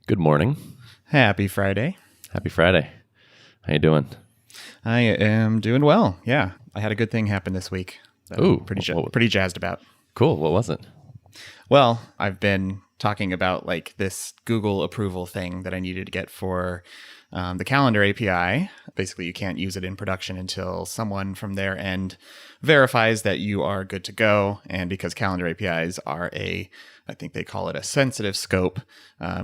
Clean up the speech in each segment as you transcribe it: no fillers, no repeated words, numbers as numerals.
Good morning. Happy Friday. Happy Friday. How you doing? I am doing well. Yeah. I had a good thing happen this week that Ooh, I'm pretty jazzed about. Cool. What was it? Well, I've been talking about like this Google approval thing that I needed to get for the calendar API. Basically, you can't use it in production until someone from their end verifies that you are good to go. And because calendar APIs are I think they call it a sensitive scope,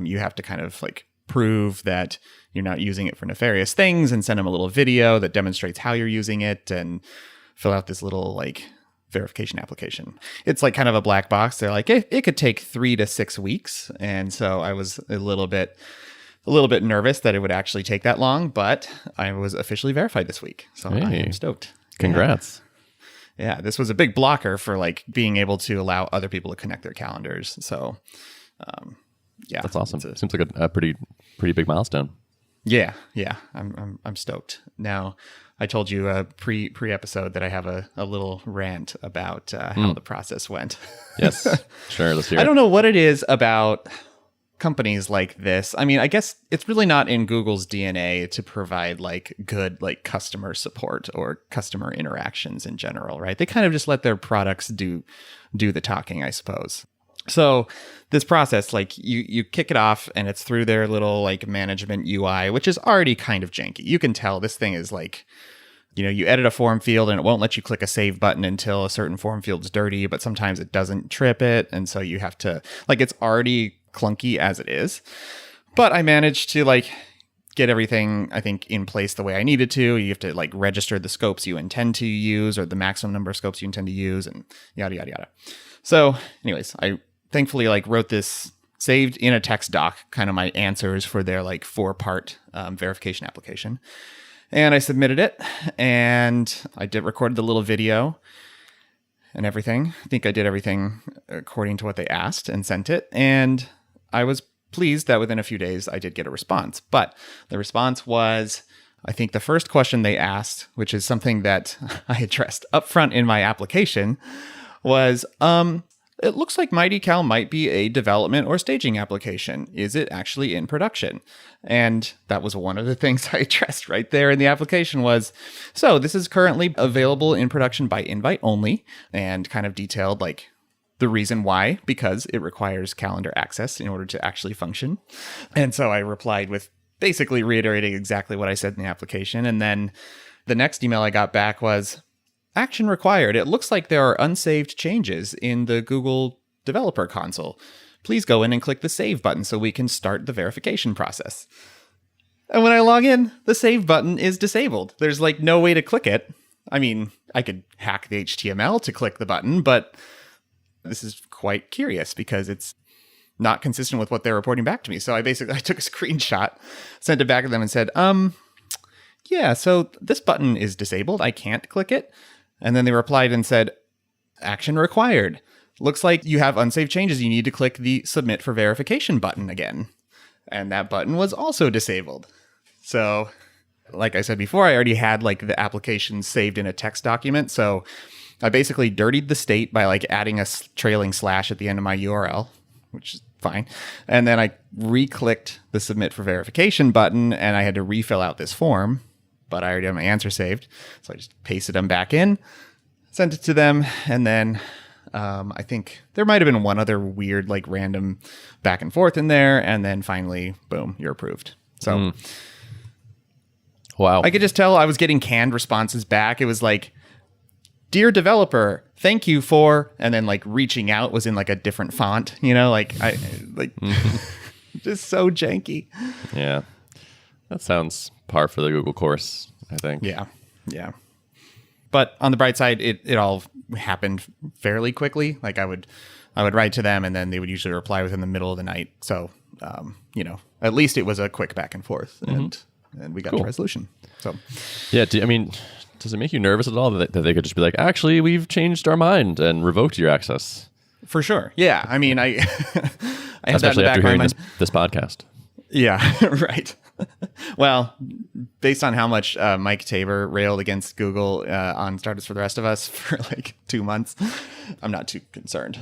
you have to kind of like prove that you're not using it for nefarious things and send them a little video that demonstrates how you're using it and fill out this little like verification application. It's like kind of a black box. They're like, it could take 3 to 6 weeks. And so I was a little bit nervous that it would actually take that long, but I was officially verified this week. So I am stoked. Congrats. Yeah, this was a big blocker for like being able to allow other people to connect their calendars. So yeah. That's awesome. Seems like a pretty big milestone. Yeah. I'm stoked. Now, I told you pre-episode that I have a little rant about how the process went. Yes. Sure. Let's hear it. I don't know what it is about companies like this. I mean, I guess it's really not in Google's DNA to provide like good like customer support or customer interactions in general, right? They kind of just let their products do the talking, I suppose. So this process, like you kick it off and it's through their little like management UI, which is already kind of janky. You can tell this thing is like, you edit a form field and it won't let you click a save button until a certain form field's dirty, but sometimes it doesn't trip it. And so you have to like, it's already clunky as it is. But I managed to like get everything, I think, in place the way I needed to. You have to like register the scopes you intend to use or the maximum number of scopes you intend to use and yada, yada, yada. So anyways, I thankfully like wrote this, saved in a text doc, kind of my answers for their like 4-part verification application. And I submitted it and I recorded the little video and everything. I think I did everything according to what they asked and sent it. And I was pleased that within a few days I did get a response. But the response was, I think the first question they asked, which is something that I addressed upfront in my application, was, it looks like MightyCal might be a development or staging application. Is it actually in production? And that was one of the things I addressed right there in the application was, so this is currently available in production by invite only, and kind of detailed like the reason why, because it requires calendar access in order to actually function. And so I replied with basically reiterating exactly what I said in the application. And then the next email I got back was, action required. It looks like there are unsaved changes in the Google developer console. Please go in and click the save button so we can start the verification process. And when I log in, the save button is disabled. There's like no way to click it. I mean, I could hack the HTML to click the button, but this is quite curious because it's not consistent with what they're reporting back to me. So I took a screenshot, sent it back to them and said, yeah, so this button is disabled. I can't click it. And then they replied and said, action required. Looks like you have unsaved changes. You need to click the submit for verification button again. And that button was also disabled. So like I said before, I already had like the application saved in a text document. So I basically dirtied the state by like adding a trailing slash at the end of my URL, which is fine. And then I re-clicked the submit for verification button and I had to refill out this form. But I already have my answer saved. So I just pasted them back in, sent it to them. And then I think there might have been one other weird, like random back and forth in there. And then finally, boom, you're approved. So wow. I could just tell I was getting canned responses back. It was like, dear developer, thank you for, and then like reaching out was in like a different font, just so janky. Yeah. That sounds par for the Google course, I think. Yeah. But on the bright side, it all happened fairly quickly. Like I would write to them and then they would usually reply within the middle of the night. So, at least it was a quick back and forth and we got to resolution. So, yeah. Does it make you nervous at all that they could just be like, actually, we've changed our mind and revoked your access? For sure. Yeah. I mean, I have that in the back after of my hearing mind. this podcast. Yeah, right. Well, based on how much Mike Tabor railed against Google on Startups for the Rest of Us for like 2 months, I'm not too concerned.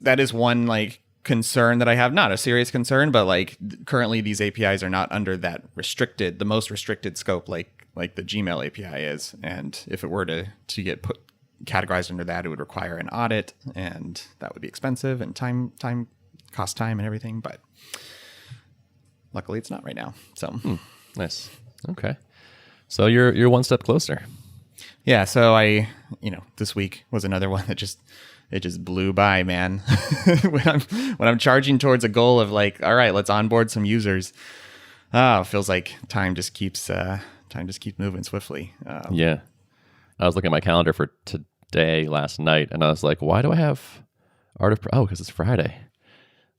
That is one like concern that I have, not a serious concern, but like currently these APIs are not under that restricted, the most restricted scope like the Gmail API is. And if it were to get put categorized under that, it would require an audit, and that would be expensive and cost time and everything. But luckily it's not right now. So Nice. Okay. So you're one step closer. yeah. So this week was another one that just blew by, man. when I'm charging towards a goal of like, all right, let's onboard some users. It feels like time just keeps moving swiftly. Yeah. I was looking at my calendar for today last night, and I was like, why do I have because it's Friday.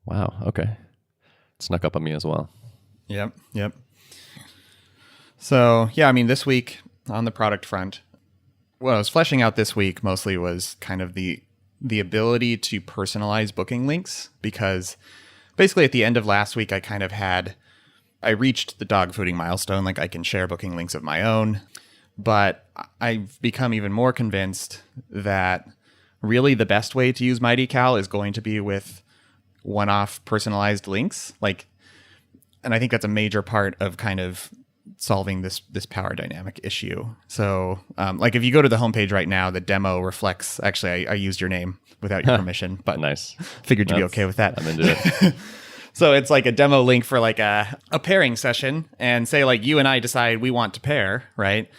Wow. Okay. It snuck up on me as well. Yep. So yeah, I mean, this week on the product front, what I was fleshing out this week mostly was kind of the ability to personalize booking links, because basically at the end of last week, I reached the dog fooding milestone. Like I can share booking links of my own, but I've become even more convinced that really the best way to use MightyCal is going to be with one-off personalized links. And I think that's a major part of kind of solving this power dynamic issue. So if you go to the homepage right now, the demo reflects, actually, I used your name without your permission, but nice. Figured you'd be okay with that. I'm into it. So it's like a demo link for like a pairing session, and say like you and I decide we want to pair, right?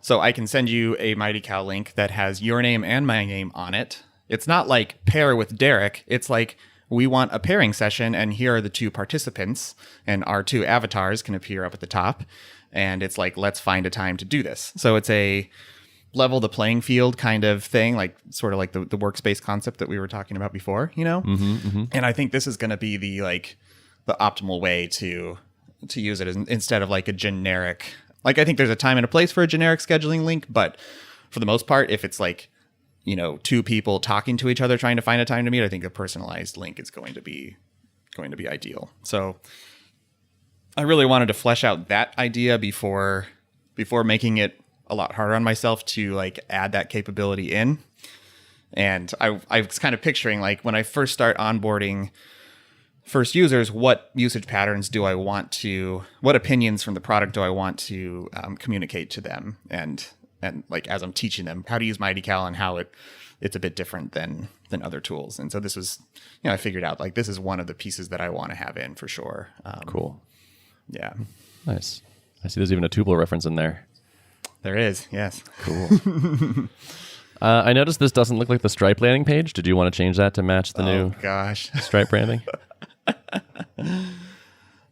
So I can send you a MightyCal link that has your name and my name on it. It's not like pair with Derrick. It's like we want a pairing session, and here are the two participants, and our two avatars can appear up at the top. And it's like, let's find a time to do this. So it's a level the playing field kind of thing, like sort of like the workspace concept that we were talking about before, And I think this is going to be the optimal way to use it instead of like a generic, I think there's a time and a place for a generic scheduling link, but for the most part, if it's like, two people talking to each other trying to find a time to meet, I think a personalized link is going to be ideal. So I really wanted to flesh out that idea before making it a lot harder on myself to add that capability in. And I was kind of picturing when I first start onboarding first users, what usage patterns do I want to, what opinions from the product do I want to communicate to them? And as I'm teaching them how to use MightyCal and how it's a bit different than other tools. And so this was, I figured out this is one of the pieces that I want to have in for sure. Cool. Yeah. Nice. I see there's even a Tuple reference in there. There is, yes. Cool. I noticed this doesn't look like the Stripe landing page. Did you want to change that to match the new Stripe branding?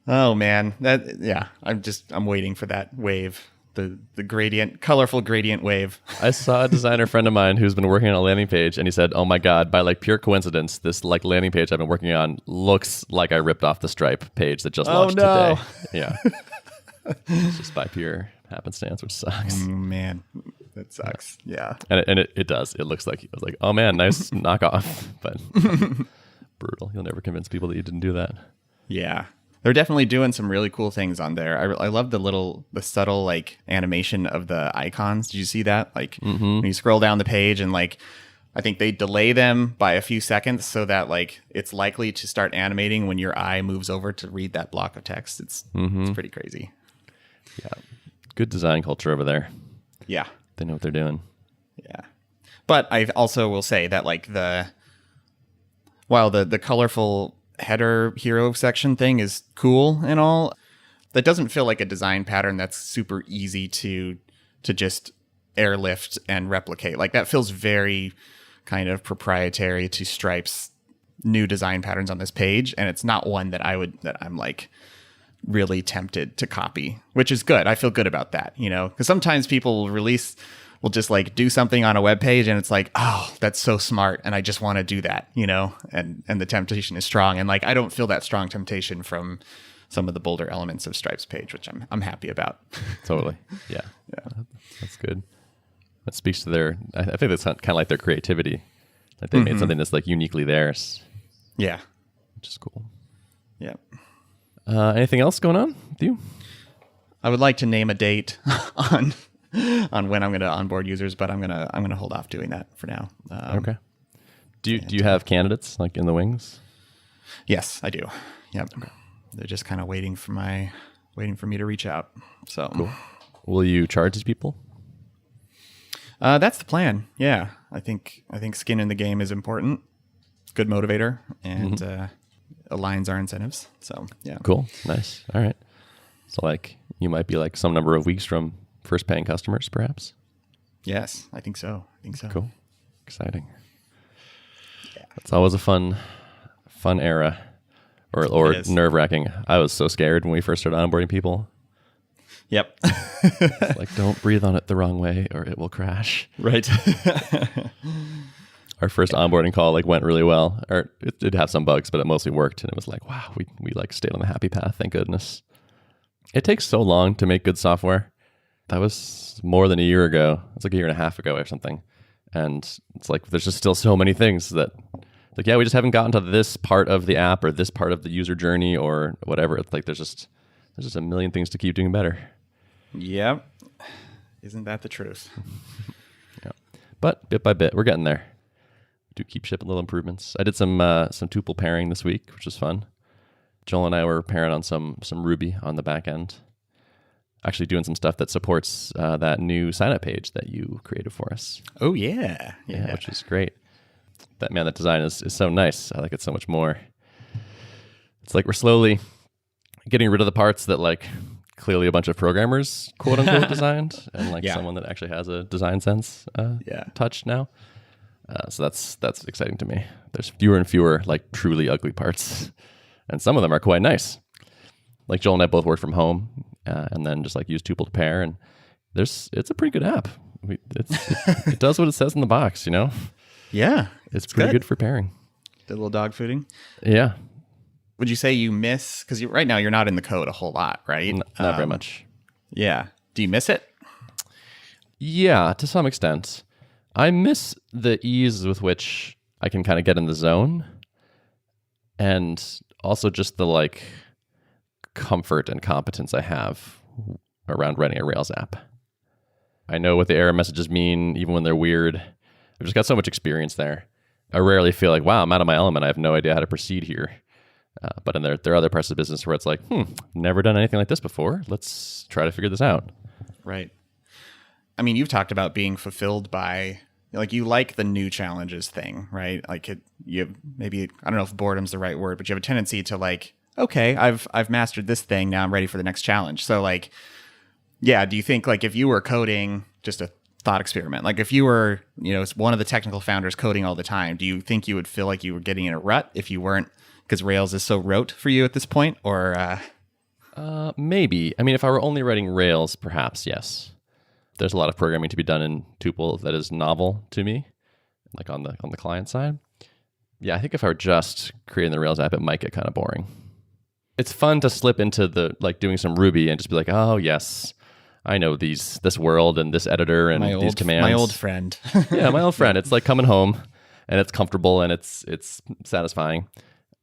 Oh man, I'm waiting for that wave, the colorful gradient wave. I saw a designer friend of mine who's been working on a landing page, and he said, "Oh my god, by pure coincidence, this landing page I've been working on looks like I ripped off the Stripe page that just launched today." Yeah, it's just by pure happenstance, which sucks. Man, that sucks. Yeah, and it does. It looks like, I was like, "Oh man, nice knockoff," but brutal. You'll never convince people that you didn't do that. Yeah. They're definitely doing some really cool things on there. I love the subtle animation of the icons. Did you see that? When you scroll down the page and I think they delay them by a few seconds so that it's likely to start animating when your eye moves over to read that block of text. It's pretty crazy. Yeah. Good design culture over there. Yeah. They know what they're doing. Yeah. But I also will say that while the colorful header hero section thing is cool and all, that doesn't feel like a design pattern that's super easy to just airlift and replicate. That feels very kind of proprietary to Stripe's new design patterns on this page, and it's not one that I'm really tempted to copy, which is good. I feel good about that, because sometimes people will just do something on a web page and it's oh, that's so smart, and I just want to do that, and the temptation is strong, and I don't feel that strong temptation from some of the bolder elements of Stripe's page, which I'm happy about. Totally. Yeah. That's good. That speaks to their, I think that's kind of like their creativity. They made something that's uniquely theirs. Yeah. Which is cool. Yeah. Anything else going on with you? I would like to name a date on when I'm going to onboard users, but I'm gonna hold off doing that for now. Okay. Do you have candidates in the wings? Yes, I do. Yep. They're just kind of waiting for me to reach out. So cool. Will you charge these people? That's the plan. Yeah. I think skin in the game is important. Good motivator and aligns our incentives. So yeah. Cool. Nice. All right. So like you might be like some number of weeks from first paying customers, perhaps. Yes, I think so. Cool. Exciting. Yeah. It's always a fun era, or nerve-wracking. I was so scared when we first started onboarding people. Yep. Like, don't breathe on it the wrong way or it will crash. Right. Our first onboarding call like went really well, or it did have some bugs, but it mostly worked. And it was like, wow, we like stayed on the happy path. Thank goodness. It takes so long to make good software. That was more than a year ago. It's like a year and a half ago or something. And it's like, there's just still so many things that like, yeah, we just haven't gotten to this part of the app or this part of the user journey or whatever. It's like, there's just a million things to keep doing better. Yep. Isn't that the truth? Yeah. But bit by bit, we're getting there. Do keep shipping little improvements. I did some Tuple pairing this week, which was fun. Joel and I were pairing on some Ruby on the back end. Actually doing some stuff that supports that new sign-up page that you created for us. Oh, yeah. Yeah, which is great. That design is so nice. I like it so much more. It's like we're slowly getting rid of the parts that like clearly a bunch of programmers, quote unquote, designed, and like someone that actually has a design sense touch now. So that's exciting to me. There's fewer and fewer like truly ugly parts, and some of them are quite nice. Like Joel and I both work from home, and then just like use Tuple to pair, and it's a pretty good app. It does what it says in the box, you know. Yeah, it's pretty good for pairing. The little dog fooding. Yeah. Would you say you miss, because right now you're not in the code a whole lot, right? Not very much. Yeah. Do you miss it? Yeah, to some extent. I miss the ease with which I can kind of get in the zone, and also just the like comfort and competence I have around writing a Rails app. I know what the error messages mean, even when they're weird. I've just got so much experience there. I rarely feel like, wow, I'm out of my element. I have no idea how to proceed here. But in there are other parts of the business where it's like, never done anything like this before. Let's try to figure this out. Right. I mean, you've talked about being fulfilled by, like, you like the new challenges thing, right? Like, you maybe, I don't know if boredom's the right word, but you have a tendency to like, okay, I've mastered this thing. Now I'm ready for the next challenge. So like, yeah, do you think like if you were coding, just a thought experiment, like if you were, one of the technical founders coding all the time, do you think you would feel like you were getting in a rut if you weren't, because Rails is so rote for you at this point, or? Maybe. I mean, if I were only writing Rails, perhaps, yes. There's a lot of programming to be done in Tuple that is novel to me, like on the client side. Yeah, I think if I were just creating the Rails app, it might get kind of boring. It's fun to slip into the like doing some Ruby and just be like, oh yes, I know this world and this editor and these commands. My old friend. Yeah, my old friend. It's like coming home, and it's comfortable and it's satisfying.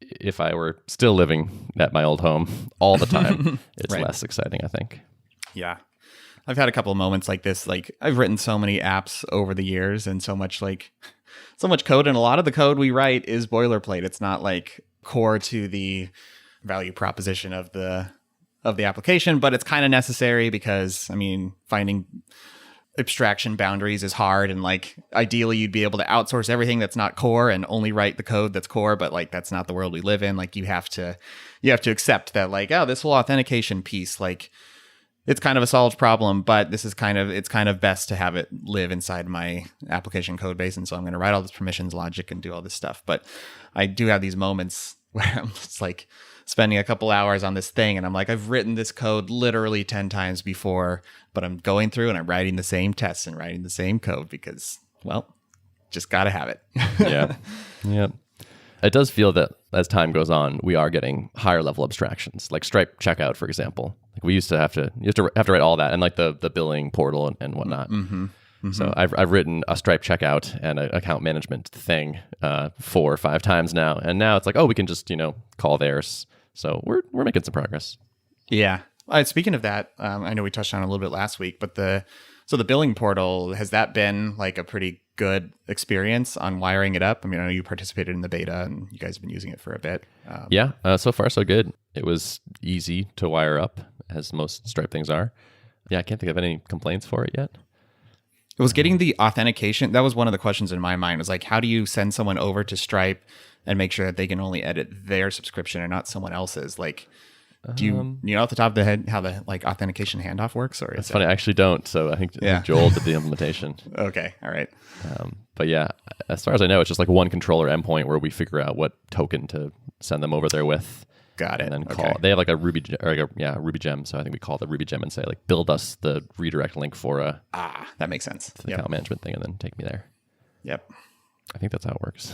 If I were still living at my old home all the time, it's less exciting, I think. Yeah. I've had a couple of moments like this. Like, I've written so many apps over the years and so much code, and a lot of the code we write is boilerplate. It's not like core to the value proposition of the application, but it's kind of necessary because, I mean, finding abstraction boundaries is hard, and like ideally you'd be able to outsource everything that's not core and only write the code that's core, but like that's not the world we live in. Like you have to accept that, like, oh, this whole authentication piece, like it's kind of a solved problem, but it's kind of best to have it live inside my application code base, and so I'm going to write all this permissions logic and do all this stuff. But I do have these moments where I'm just like spending a couple hours on this thing, and I'm like, I've written this code literally 10 times before, but I'm going through and I'm writing the same tests and writing the same code because, well, just got to have it. Yeah. Yeah. It does feel that as time goes on, we are getting higher level abstractions, like Stripe checkout, for example. Like we used to have to write all that, and like the billing portal and whatnot. Mm-hmm. Mm-hmm. So I've written a Stripe checkout and an account management thing 4 or 5 times now, and now it's like, oh, we can just call theirs. So we're making some progress. Yeah. Speaking of that, I know we touched on it a little bit last week, but the billing portal, has that been like a pretty good experience on wiring it up? I mean, I know you participated in the beta and you guys have been using it for a bit. So far so good. It was easy to wire up, as most Stripe things are. Yeah, I can't think of any complaints for it yet. It was getting the authentication. That was one of the questions in my mind, was like, how do you send someone over to Stripe and make sure that they can only edit their subscription and not someone else's? Like, do you know off the top of the head how the like authentication handoff works? Or it's funny, I actually don't. So I think Joel did the implementation. Okay, all right. But yeah, as far as I know, it's just like one controller endpoint where we figure out what token to send them over there with. Got it. And then call. They have like a Ruby gem. So I think we call the Ruby gem and say like, build us the redirect link for that makes sense. The account management thing, and then take me there. Yep. I think that's how it works.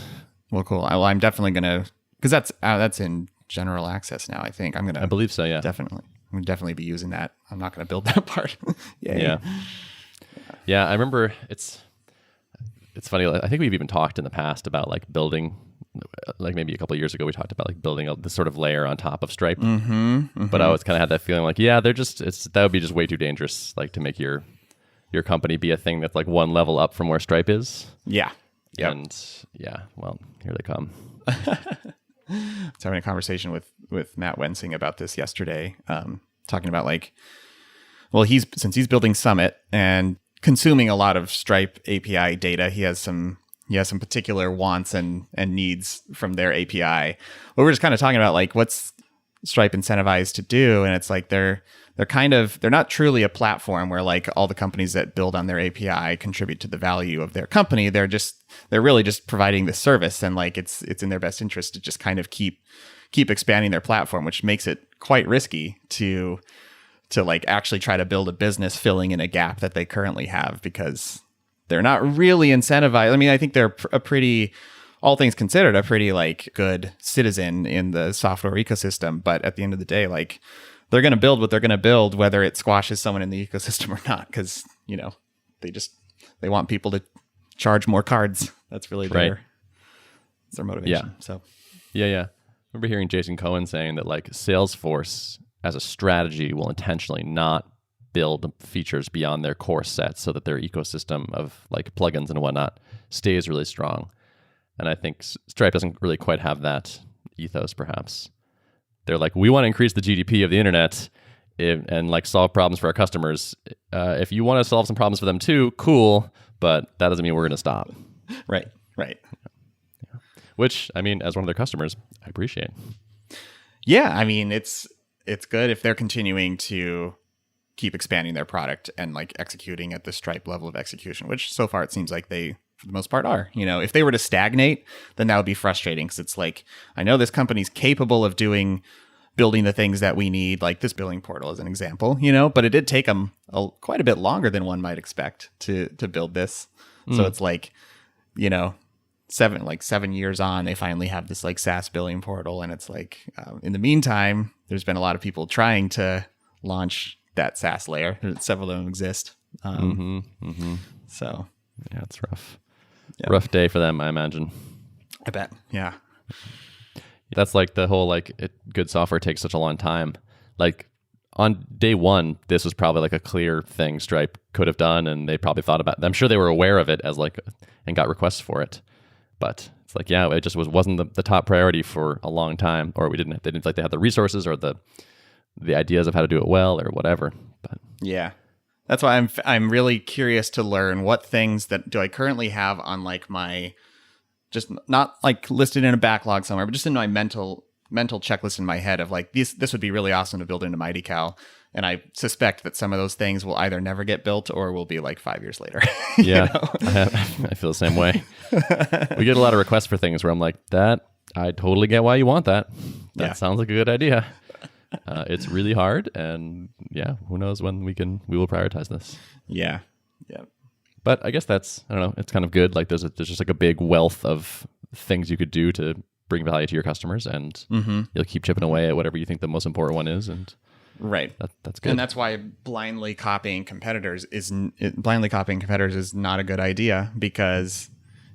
Well, cool. I'm definitely gonna, because that's in general access now. I think I'm gonna. I believe so. Yeah. Definitely. I'm gonna definitely be using that. I'm not gonna build that part. Yeah. I remember it's funny. I think we've even talked in the past about like building. Like maybe a couple of years ago, we talked about like building this sort of layer on top of Stripe. But I always kind of had that feeling like, that would be just way too dangerous, like to make your company be a thing that's like one level up from where Stripe is. Yeah. Yep. And well, here they come. I was having a conversation with Matt Wensing about this yesterday, talking about like, well, since he's building Summit and consuming a lot of Stripe API data, he has some particular wants and needs from their API. But we're just kind of talking about like what's Stripe incentivized to do, and it's like they're not truly a platform where like all the companies that build on their API contribute to the value of their company. They're really just providing the service, and like it's in their best interest to just kind of keep expanding their platform, which makes it quite risky to like actually try to build a business filling in a gap that they currently have, because they're not really incentivized. I mean, I think they're all things considered, a pretty like good citizen in the software ecosystem. But at the end of the day, like they're going to build what they're going to build, whether it squashes someone in the ecosystem or not, because they want people to charge more cards. That's really their motivation. Yeah. So I remember hearing Jason Cohen saying that like Salesforce as a strategy will intentionally not build features beyond their core set so that their ecosystem of like plugins and whatnot stays really strong. And I think Stripe doesn't really quite have that ethos, perhaps. They're like, we want to increase the GDP of the internet and like solve problems for our customers. If you want to solve some problems for them too, cool, but that doesn't mean we're going to stop. Right. Yeah. Which, I mean, as one of their customers, I appreciate. Yeah, I mean, it's good if they're continuing to keep expanding their product and like executing at the Stripe level of execution, which so far it seems like they, for the most part, are. You know, if they were to stagnate, then that would be frustrating, because it's like, I know this company's capable of building the things that we need, like this billing portal as an example, you know, but it did take them quite a bit longer than one might expect to build this. So it's like, you know, 7 years on, they finally have this like SaaS billing portal, and it's like, in the meantime, there's been a lot of people trying to launch that SaaS layer. Several of them exist. So yeah, it's rough. Yep. Rough day for them, I imagine. I bet. Yeah. That's like the whole like good software takes such a long time. Like on day one, this was probably like a clear thing Stripe could have done, and they probably thought about it. I'm sure they were aware of it as like, and got requests for it. But it's like, yeah, it just wasn't the top priority for a long time, or they didn't feel like they had the resources or the ideas of how to do it well or whatever. But yeah, that's why I'm really curious to learn what things that do I currently have on like my, just not like listed in a backlog somewhere, but just in my mental checklist in my head of like, this would be really awesome to build into Mighty Cow. And I suspect that some of those things will either never get built or will be like 5 years later. Yeah, I feel the same way. We get a lot of requests for things where I'm like, I totally get why you want that. That sounds like a good idea. It's really hard, and yeah, who knows when we will prioritize this. Yeah. But I guess I don't know, it's kind of good. Like there's just like a big wealth of things you could do to bring value to your customers, and you'll keep chipping away at whatever you think the most important one is, and right. That's good. And that's why blindly copying competitors is not a good idea, because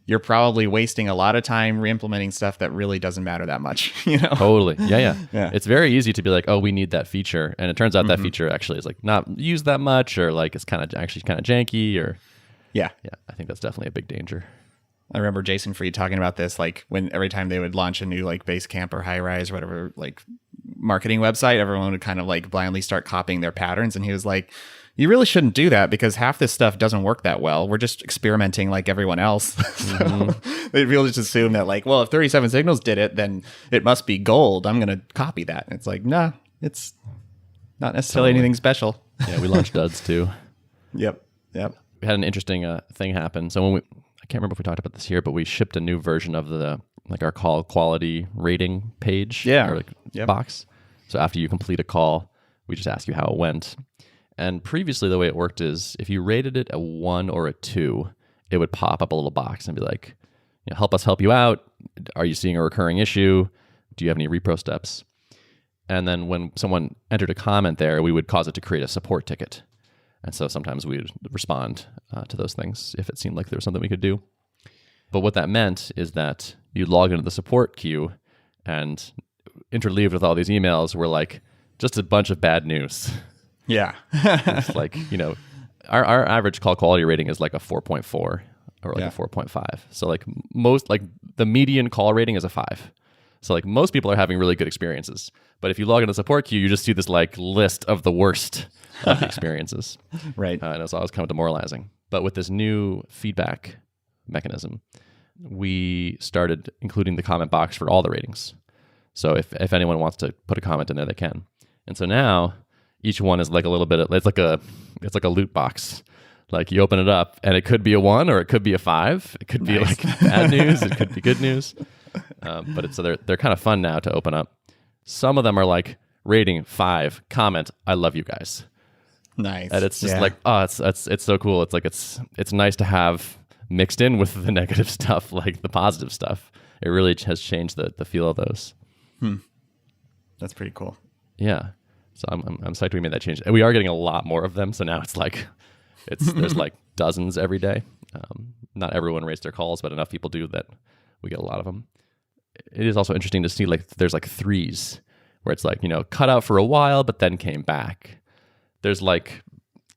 you're probably wasting a lot of time re-implementing stuff that really doesn't matter that much, you know? Totally. Yeah. It's very easy to be like, oh, we need that feature. And it turns out that feature actually is like not used that much, or like it's actually kind of janky, or Yeah. Yeah, I think that's definitely a big danger. I remember Jason Fried talking about this, like when every time they would launch a new like Basecamp or Highrise or whatever like marketing website, everyone would kind of like blindly start copying their patterns. And he was like, you really shouldn't do that because half this stuff doesn't work that well. We're just experimenting like everyone else. So people just assume that like, well, if 37 Signals did it, then it must be gold. I'm going to copy that. And it's like, nah, it's not necessarily anything special. Yeah, we launched duds too. Yep. We had an interesting thing happen. So when I can't remember if we talked about this here, but we shipped a new version of the like our call quality rating page or like box. So after you complete a call, we just ask you how it went. And previously the way it worked is if you rated it a 1 or a 2, it would pop up a little box and be like, help us help you out. Are you seeing a recurring issue? Do you have any repro steps? And then when someone entered a comment there, we would cause it to create a support ticket. And so sometimes we would respond to those things if it seemed like there was something we could do. But what that meant is that you log into the support queue and interleaved with all these emails were like just a bunch of bad news. Yeah. It's like, our average call quality rating is like a 4.4 or like a 4.5. So like the median call rating is a 5. So like most people are having really good experiences. But if you log into the support queue, you just see this like list of the worst of the experiences. Right. And it's always kind of demoralizing. But with this new feedback mechanism, we started including the comment box for all the ratings. So if anyone wants to put a comment in there, they can. And so now each one is like a little bit it's like a loot box. Like you open it up and it could be a 1 or it could be a 5. It could be like bad news. It could be good news. But they're kind of fun now to open up. Some of them are like rating 5, comment, I love you guys. Nice. And it's just like, oh, it's so cool. It's like it's nice to have mixed in with the negative stuff, like the positive stuff. It really has changed the feel of those. That's pretty cool. Yeah. So I'm psyched we made that change. And we are getting a lot more of them. So now it's like there's like dozens every day. Not everyone rates their calls, but enough people do that we get a lot of them. It is also interesting to see like there's like 3s where it's like, cut out for a while, but then came back. There's like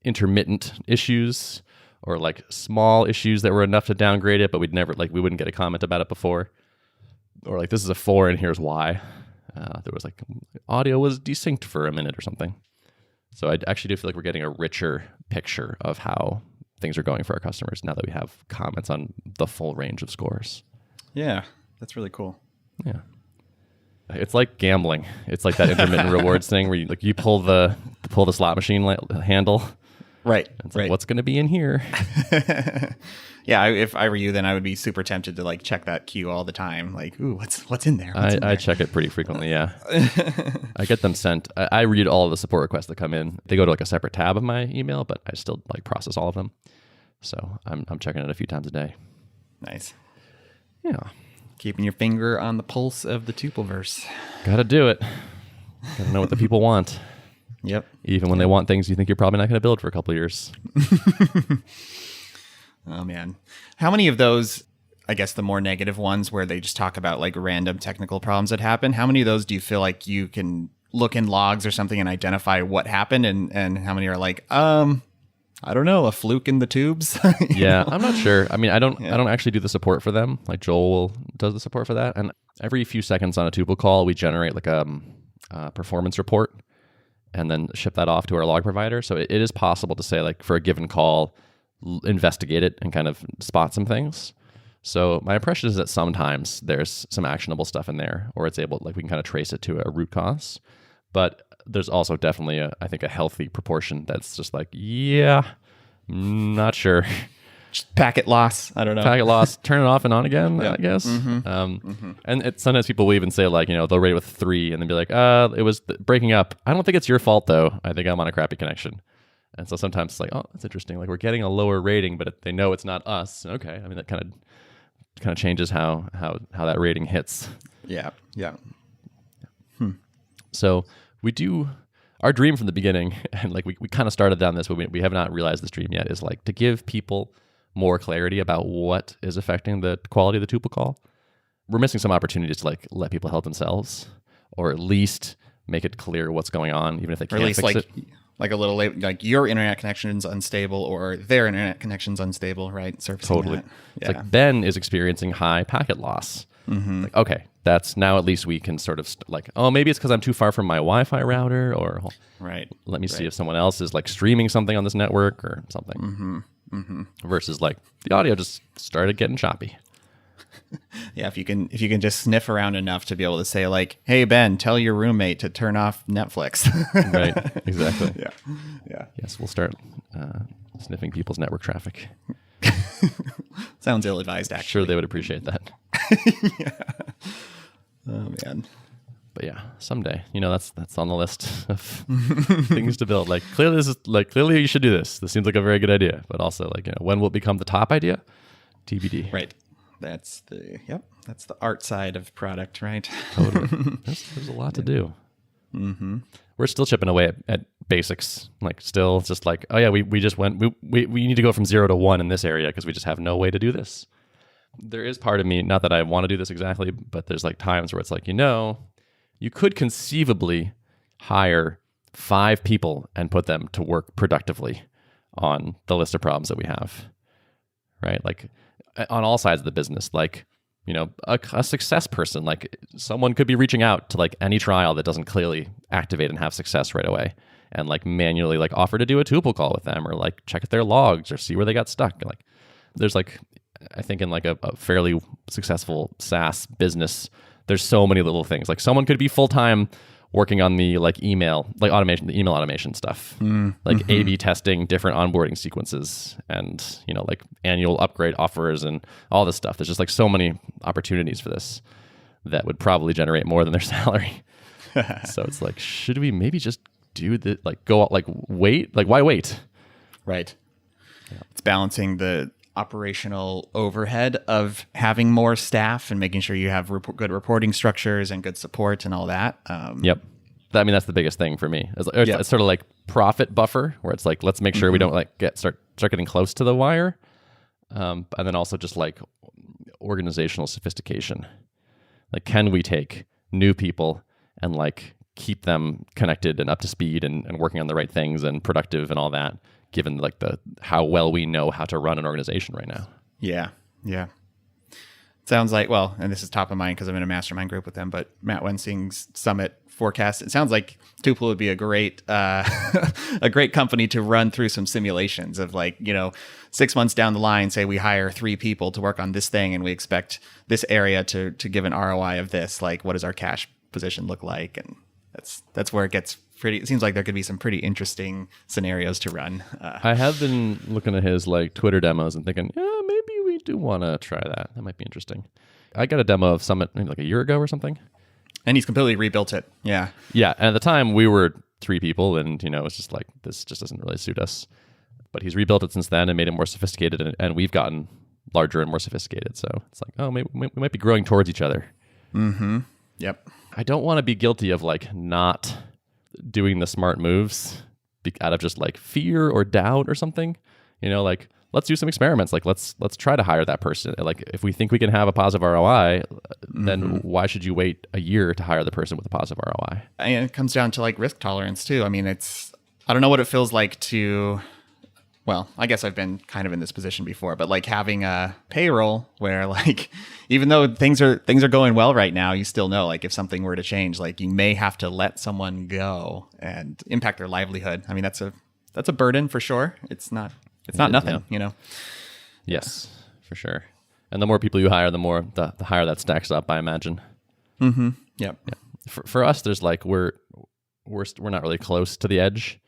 intermittent issues or like small issues that were enough to downgrade it, but we wouldn't get a comment about it before. Or like, this is a 4 and here's why. There was like audio was desynced for a minute or something. So I actually do feel like we're getting a richer picture of how things are going for our customers now that we have comments on the full range of scores. Yeah, that's really cool. Yeah. It's like gambling. It's like that intermittent rewards thing where you pull the slot machine handle. Right. It's like, what's going to be in here? Yeah, if I were you, then I would be super tempted to like check that queue all the time. Like, ooh, what's in there? I check it pretty frequently, yeah. I get them sent. I read all of the support requests that come in. They go to like a separate tab of my email, but I still like process all of them. So I'm checking it a few times a day. Nice. Yeah. Keeping your finger on the pulse of the Tupleverse. Gotta do it. Gotta know what the people want. Yep. Even when they want things you think you're probably not going to build for a couple of years. Oh, man. How many of those, I guess the more negative ones where they just talk about like random technical problems that happen, how many of those do you feel like you can look in logs or something and identify what happened? And how many are like, I don't know, a fluke in the tubes? Yeah, I'm not sure. I mean, I don't actually do the support for them. Like Joel does the support for that. And every few seconds on a Tuple call, we generate like a performance report and then ship that off to our log provider. So it is possible to say like for a given call, investigate it and kind of spot some things. So my impression is that sometimes there's some actionable stuff in there, or it's able, like we can kind of trace it to a root cause. But there's also definitely I think a healthy proportion that's just like, yeah, not sure. Just packet loss. I don't know. Packet loss. Turn it off and on again, I guess. Mm-hmm. And sometimes people will even say like, they'll rate it with 3 and then be like, it was breaking up. I don't think it's your fault though. I think I'm on a crappy connection. And so sometimes it's like, oh, that's interesting. Like we're getting a lower rating, but they know it's not us. Okay. I mean, that kind of changes how that rating hits. Yeah. Yeah. So we do our dream from the beginning, and like we kind of started down this, but we have not realized this dream yet, is like to give people more clarity about what is affecting the quality of the Tuple call. We're missing some opportunities to like let people help themselves, or at least make it clear what's going on, even if they can't fix it. like a little like your internet connection's unstable or their internet connection's unstable, right? Surfacing Totally. that. It's like Ben is experiencing high packet loss. Like, okay, that's now at least we can sort of like, oh, maybe it's because I'm too far from my Wi-Fi router, or let me see if someone else is like streaming something on this network or something. Versus like the audio just started getting choppy. Yeah, if you can just sniff around enough to be able to say like, "Hey Ben, tell your roommate to turn off Netflix." Right. Exactly. Yeah. Yes, we'll start sniffing people's network traffic. Sounds ill-advised, actually. Sure, they would appreciate that. Yeah. Oh man. But yeah, someday, that's on the list of things to build. Like clearly you should do this. This seems like a very good idea. But also like, when will it become the top idea? TBD. Right. That's the art side of product, right? Totally. There's a lot to do. We're still chipping away at basics. Like still it's just like, oh yeah, we just went, we need to go from 0 to 1 in this area because we just have no way to do this. There is part of me, not that I want to do this exactly, but there's like times where it's like, you could conceivably hire 5 people and put them to work productively on the list of problems that we have, right? Like on all sides of the business, like, a success person, like someone could be reaching out to like any trial that doesn't clearly activate and have success right away and like manually like offer to do a Tuple call with them or like check their logs or see where they got stuck. And like there's like, I think in like a fairly successful SaaS business, there's so many little things. Like someone could be full-time working on the like email, like automation, the email automation stuff, like A/B testing different onboarding sequences and, like annual upgrade offers and all this stuff. There's just like so many opportunities for this that would probably generate more than their salary. So it's like, should we maybe just do the like go out, like wait, like why wait? Right. Yeah. It's balancing the operational overhead of having more staff and making sure you have good reporting structures and good support and all that. Yep. I mean, that's the biggest thing for me. It's sort of like profit buffer where it's like, let's make sure we don't like start getting close to the wire. And then also just like organizational sophistication. Like, can we take new people and like keep them connected and up to speed and working on the right things and productive and all that, given like how well we know how to run an organization right now. Yeah. Sounds like, well, and this is top of mind because I'm in a mastermind group with them, but Matt Wensing's summit forecast, it sounds like Tuple would be a great company to run through some simulations of like, 6 months down the line, say we hire 3 people to work on this thing and we expect this area to give an ROI of this, like what does our cash position look like? And that's where it gets it seems like there could be some pretty interesting scenarios to run. I have been looking at his like Twitter demos and thinking, yeah, maybe we do want to try that. That might be interesting. I got a demo of Summit maybe like a year ago or something. And he's completely rebuilt it. Yeah. Yeah. And at the time we were 3 people and, it's just like, this just doesn't really suit us. But he's rebuilt it since then and made it more sophisticated and we've gotten larger and more sophisticated. So it's like, oh, maybe we might be growing towards each other. Mm-hmm. Yep. I don't want to be guilty of like not doing the smart moves out of just like fear or doubt or something, like let's do some experiments. Like let's try to hire that person. Like if we think we can have a positive ROI, then why should you wait a year to hire the person with a positive ROI? And it comes down to like risk tolerance too. I mean, I don't know what it feels like to, well, I guess I've been kind of in this position before, but like having a payroll where like, even though things are going well right now, you still know like if something were to change, like you may have to let someone go and impact their livelihood. I mean, that's a burden for sure. It's not nothing, Yes, for sure. And the more people you hire, the more the higher that stacks up, I imagine. Mm-hmm. Yep. Yeah. For us, there's like we're not really close to the edge.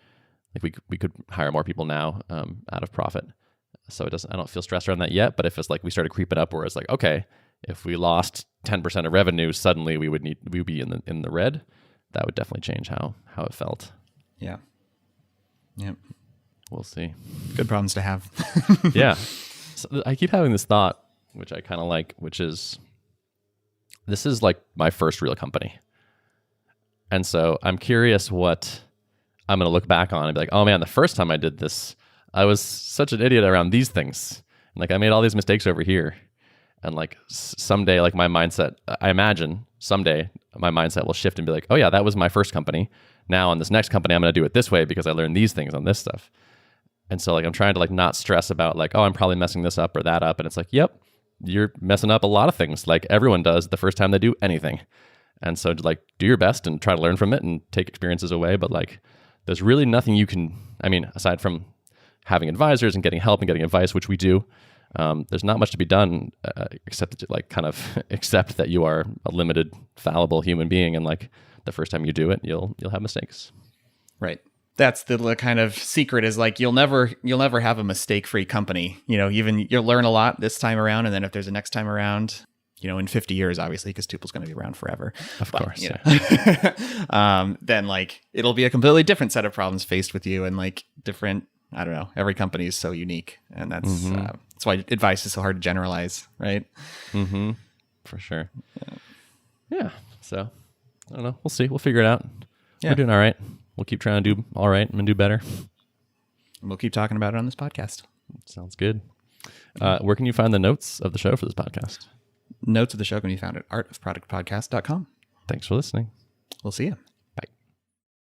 Like we could hire more people now out of profit. So I don't feel stressed around that yet. But if it's like we started creeping up where it's like, okay, if we lost 10% of revenue, suddenly we would be in the red. That would definitely change how it felt. Yeah. Yep. We'll see. Good problems to have. Yeah. So I keep having this thought, which I kind of like, which is this is like my first real company. And so I'm curious what I'm going to look back on and be like, oh man, the first time I did this, I was such an idiot around these things. And like I made all these mistakes over here. And like someday, like my mindset, I imagine someday my mindset will shift and be like, oh yeah, that was my first company. now on this next company, I'm going to do it this way because I learned these things on this stuff. And so like I'm trying to like not stress about like, oh, I'm probably messing this up or that up. And it's like, yep, you're messing up a lot of things like everyone does the first time they do anything. And so like do your best and try to learn from it and take experiences away. But like there's really nothing you can, I mean, aside from having advisors and getting help and getting advice, which we do, there's not much to be done except to like kind of accept that you are a limited, fallible human being. And like the first time you do it, you'll have mistakes. Right. That's the kind of secret is like you'll never have a mistake-free company. You know, even you'll learn a lot this time around, and then if there's a next time around, you know, in 50 years, obviously, because Tuple's going to be around forever. Of course. You know, then like it'll be a completely different set of problems faced with you, and like different. I don't know. Every company is so unique, and that's why advice is so hard to generalize, right? Mm-hmm. For sure. Yeah. So I don't know. We'll see. We'll figure it out. Yeah. We're doing all right. We'll keep trying to do all right and do better. And we'll keep talking about it on this podcast. Sounds good. Where can you find the notes of the show for this podcast? Notes of the show can be found at artofproductpodcast.com. Thanks for listening. We'll see you.